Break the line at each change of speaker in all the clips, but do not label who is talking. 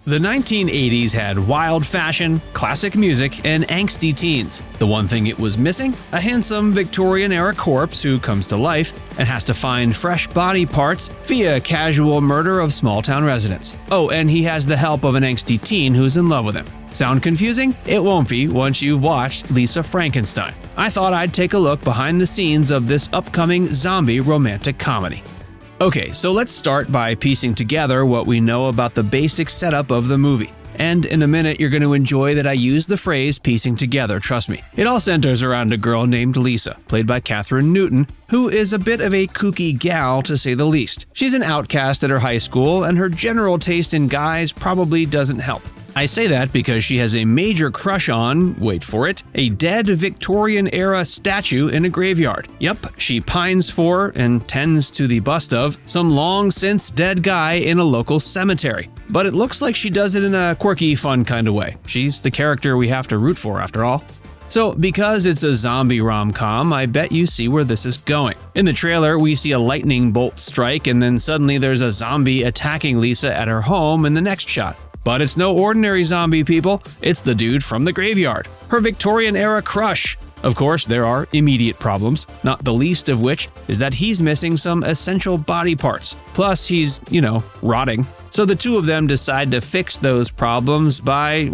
The 1980s had wild fashion, classic music, and angsty teens. The one thing it was missing? A handsome Victorian-era corpse who comes to life and has to find fresh body parts via casual murder of small-town residents. Oh, and he has the help of an angsty teen who's in love with him. Sound confusing? It won't be once you've watched Lisa Frankenstein. I thought I'd take a look behind the scenes of this upcoming zombie romantic comedy. Okay, so let's start by piecing together what we know about the basic setup of the movie. And in a minute, you're going to enjoy that I use the phrase piecing together, trust me. It all centers around a girl named Lisa, played by Kathryn Newton, who is a bit of a kooky gal to say the least. She's an outcast at her high school, and her general taste in guys probably doesn't help. I say that because she has a major crush on, wait for it, a dead Victorian-era statue in a graveyard. Yep, she pines for and tends to the bust of some long-since-dead guy in a local cemetery. But it looks like she does it in a quirky, fun kind of way. She's the character we have to root for, after all. So, because it's a zombie rom-com, I bet you see where this is going. In the trailer, we see a lightning bolt strike, and then suddenly there's a zombie attacking Lisa at her home in the next shot. But it's no ordinary zombie, people. It's the dude from the graveyard, her Victorian-era crush. Of course, there are immediate problems, not the least of which is that he's missing some essential body parts. Plus, he's, rotting. So the two of them decide to fix those problems by,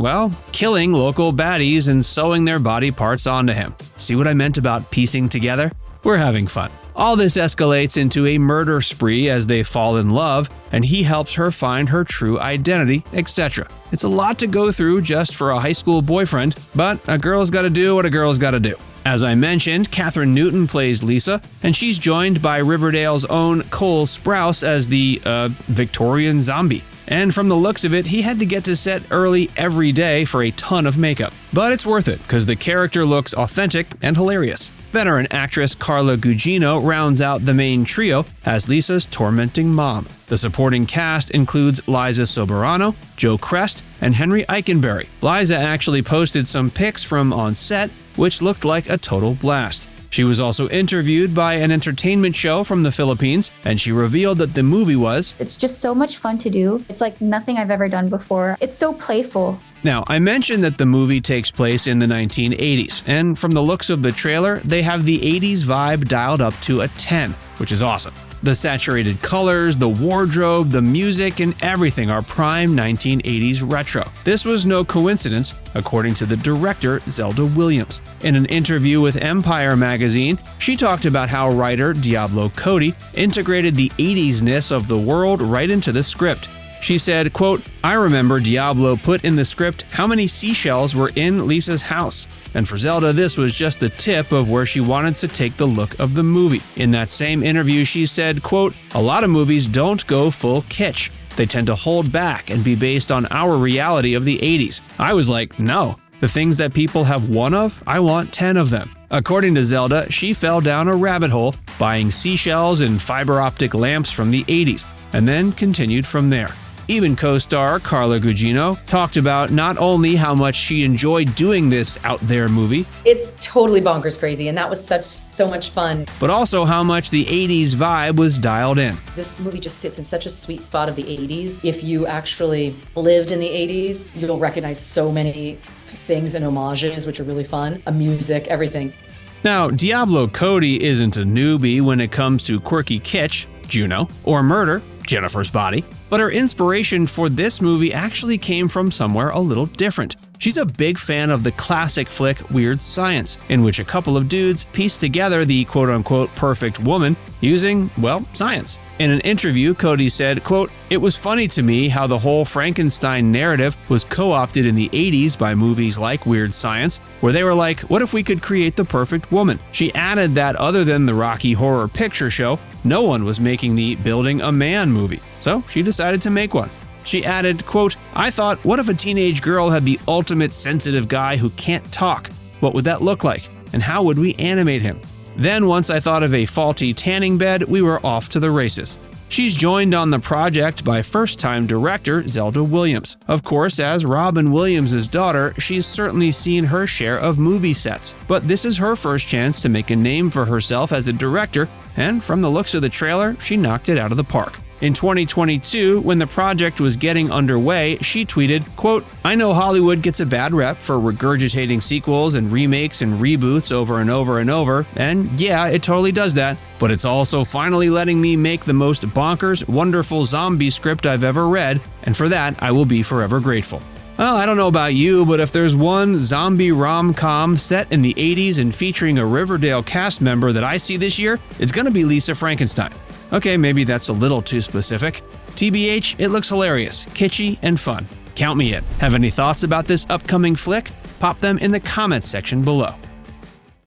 killing local baddies and sewing their body parts onto him. See what I meant about piecing together? We're having fun. All this escalates into a murder spree as they fall in love, and he helps her find her true identity, etc. It's a lot to go through just for a high school boyfriend, but a girl's gotta do what a girl's gotta do. As I mentioned, Kathryn Newton plays Lisa, and she's joined by Riverdale's own Cole Sprouse as the, Victorian zombie. And from the looks of it, he had to get to set early every day for a ton of makeup. But it's worth it, because the character looks authentic and hilarious. Veteran actress Carla Gugino rounds out the main trio as Lisa's tormenting mom. The supporting cast includes Liza Soberano, Joe Crest, and Henry Eikenberry. Liza actually posted some pics from on set, which looked like a total blast. She was also interviewed by an entertainment show from the Philippines, and she revealed that the movie was,
"It's just so much fun to do. It's like nothing I've ever done before. It's so playful."
Now, I mentioned that the movie takes place in the 1980s, and from the looks of the trailer, they have the 80s vibe dialed up to a 10, which is awesome. The saturated colors, the wardrobe, the music, and everything are prime 1980s retro. This was no coincidence, according to the director, Zelda Williams. In an interview with Empire magazine, she talked about how writer Diablo Cody integrated the 80s-ness of the world right into the script. She said, quote, "I remember Diablo put in the script how many seashells were in Lisa's house. And for Zelda, this was just the tip of where she wanted to take the look of the movie." In that same interview, she said, quote, "A lot of movies don't go full kitsch. They tend to hold back and be based on our reality of the 80s. I was like, no. The things that people have one of, I want 10 of them." According to Zelda, she fell down a rabbit hole buying seashells and fiber optic lamps from the 80s, and then continued from there. Even co-star Carla Gugino talked about not only how much she enjoyed doing this out-there movie,
it's totally bonkers crazy, and that was so much fun,
but also how much the 80s vibe was dialed in.
This movie just sits in such a sweet spot of the 80s. If you actually lived in the 80s, you'll recognize so many things and homages, which are really fun. Music, everything.
Now, Diablo Cody isn't a newbie when it comes to quirky kitsch, Juno, or murder, Jennifer's Body, but her inspiration for this movie actually came from somewhere a little different. She's a big fan of the classic flick Weird Science, in which a couple of dudes piece together the quote-unquote perfect woman using, science. In an interview, Cody said, quote, "It was funny to me how the whole Frankenstein narrative was co-opted in the 80s by movies like Weird Science, where they were like, what if we could create the perfect woman?" She added that other than the Rocky Horror Picture Show, no one was making the Building a Man movie, so she decided to make one. She added, quote, "I thought, what if a teenage girl had the ultimate sensitive guy who can't talk? What would that look like? And how would we animate him? Then once I thought of a faulty tanning bed, we were off to the races." She's joined on the project by first-time director Zelda Williams. Of course, as Robin Williams' daughter, she's certainly seen her share of movie sets, but this is her first chance to make a name for herself as a director, and from the looks of the trailer, she knocked it out of the park. In 2022, when the project was getting underway, she tweeted, quote, "I know Hollywood gets a bad rep for regurgitating sequels and remakes and reboots over and over and over, and yeah, it totally does that, but it's also finally letting me make the most bonkers, wonderful zombie script I've ever read, and for that, I will be forever grateful." Well, I don't know about you, but if there's one zombie rom-com set in the 80s and featuring a Riverdale cast member that I see this year, it's gonna be Lisa Frankenstein. Okay, maybe that's a little too specific. TBH, it looks hilarious, kitschy, and fun. Count me in. Have any thoughts about this upcoming flick? Pop them in the comments section below.